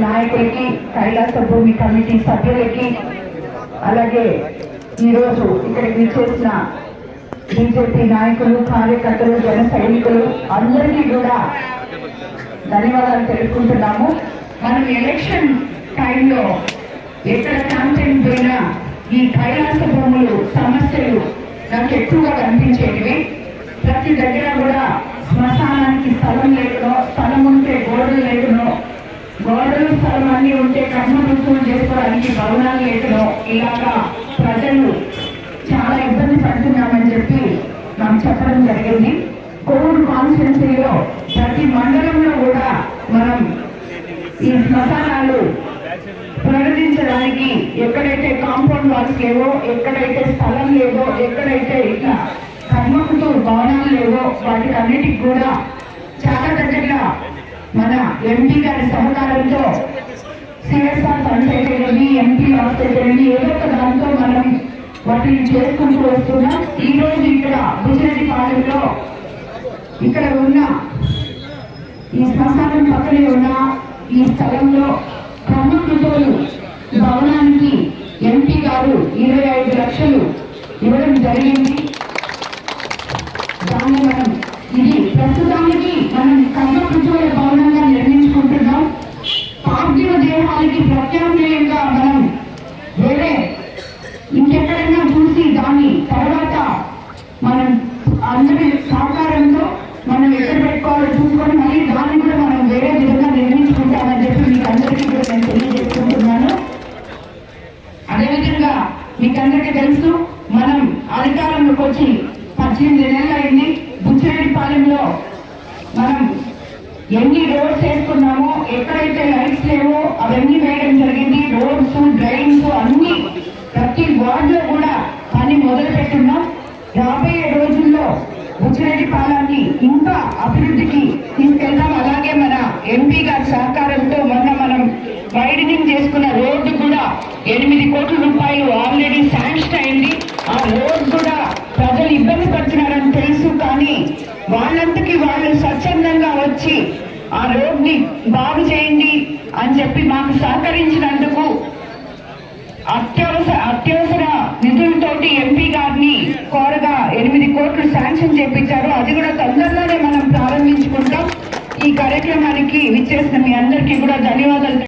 నాయకులకి, కైలాస భూమి కమిటీ సభ్యులకి, అలాగే ఈరోజు ఇక్కడికి చేసిన బీజేపీ నాయకులు, కార్యకర్తలు, జన సైనికులు అందరికీ కూడా ధన్యవాదాలు తెలుపుకుంటున్నాము. మనం ఎలక్షన్ టైంలో ఎక్కడ క్యాంపెయిన్ పోయినా ఈ కైలాస భూములు సమస్యలు నాకు ఎక్కువగా కనిపించేవి. ప్రతి దగ్గర కూడా శ్మశానానికి స్థలం లేకనో, స్థలం ఉంటే గోడలు లేకనో, గోడలు స్థలం అన్ని ఉంటే కర్మ రుసులు చేసుకోవడానికి భవనాలు లేకనో, ఇలాగా ప్రజలు చాలా ఇబ్బంది పడుతున్నామని చెప్పి నాకు చెప్పడం జరిగింది. కోవూరు కాన్స్టిట్యున్సీలో ప్రతి మండలంలో కూడా మనం ఈ శ్మశానాలు ప్రకటించడానికి ఎక్కడైతే కాంపౌండ్ వాల్స్ లేవో, ఎక్కడైతే స్థలం లేవో, ఎక్కడైతే ఇట్లా కర్మకుతూ భవనాలు లేవో వాటికి అన్నిటికి కూడా చాలా దగ్గరగా మన ఎంపీ గారి సహకారంతో సిఎస్ఆర్ ఫండ్స్ అయితేనేమి, ఎంపీ లాస్ అయితేనేమి ఏదో ఒక దాంతో మనం వాటిని చేసుకుంటూ వస్తున్నాం. ఈ రోజు ఇక్కడ బుచ్చిరెడ్డిపాలెంలో ఇక్కడ ఉన్న ఈ శ్మశానం పక్కనే ఉన్న ఈ స్థలంలో కర్మకృతులు భవనానికి ఎంపీ గారు 25 లక్షలు ఇవ్వడం జరిగింది. దాన్ని మనం ఇది ప్రస్తుతానికి మనం కర్మకృతుల భవనంగా నిర్మించుకుంటున్నాం. పార్థివ దేహాలకి ప్రత్యామ్నాయంగా మనం వేరే ఇంకెక్కడైనా చూసి దాన్ని తర్వాత మనం అందరి సహకారంతో మనం ఎక్కడ పెట్టుకోవాలో చూసుకొని మళ్ళీ దాన్ని కూడా మనం వేరే విధంగా నిర్మించుకుంటామని చెప్పి మీకు అందరికీ కూడా నేను తెలియజేసుకుంటున్నాను. అదేవిధంగా మీకు అందరికీ తెలుసు, మనం అధికారంలోకి వచ్చి 18 నెలలు అయింది. బుచ్చిరెడ్డిపాలెంలో మనం ఎన్ని రోడ్స్ వేసుకున్నామో, ఎక్కడైతే లైట్స్ లేవో అవన్నీ వేయడం జరిగింది. రోడ్స్, డ్రైన్స్ అన్ని ప్రతి వార్డులో కూడా పని మొదలు పెట్టున్నాం. రాబోయే రోజుల్లో బుచ్చిరెడ్డిపాలెంని ఇంకా అభివృద్ధికి తీసుకెళ్తాం. అలాగే మన ఎంపీ గారి సహకారంతో మొన్న మనం వైడనింగ్ చేసుకున్న రోడ్డు కూడా 8 కోట్ల రూపాయలు ఆల్రెడీ శాంక్షన్ అయింది. ఆ రోడ్ కూడా ప్రజలు ఇబ్బంది పడుతున్నారని తెలుసు, కానీ వాళ్ళంతకి వాళ్ళు స్వచ్ఛందంగా వచ్చి ఆ రోడ్ ని బాగు చేయండి అని చెప్పి మాకు సహకరించినందుకు అత్యవసర నిధులతోటి ఎంపీ గారిని కోరగా 8 కోట్లు శాంక్షన్ చేపించారు. అది కూడా తొందరలోనే మనం ప్రారంభించుకుంటాం. ఈ కార్యక్రమానికి విచ్చేసిన మీ అందరికీ కూడా ధన్యవాదాలు.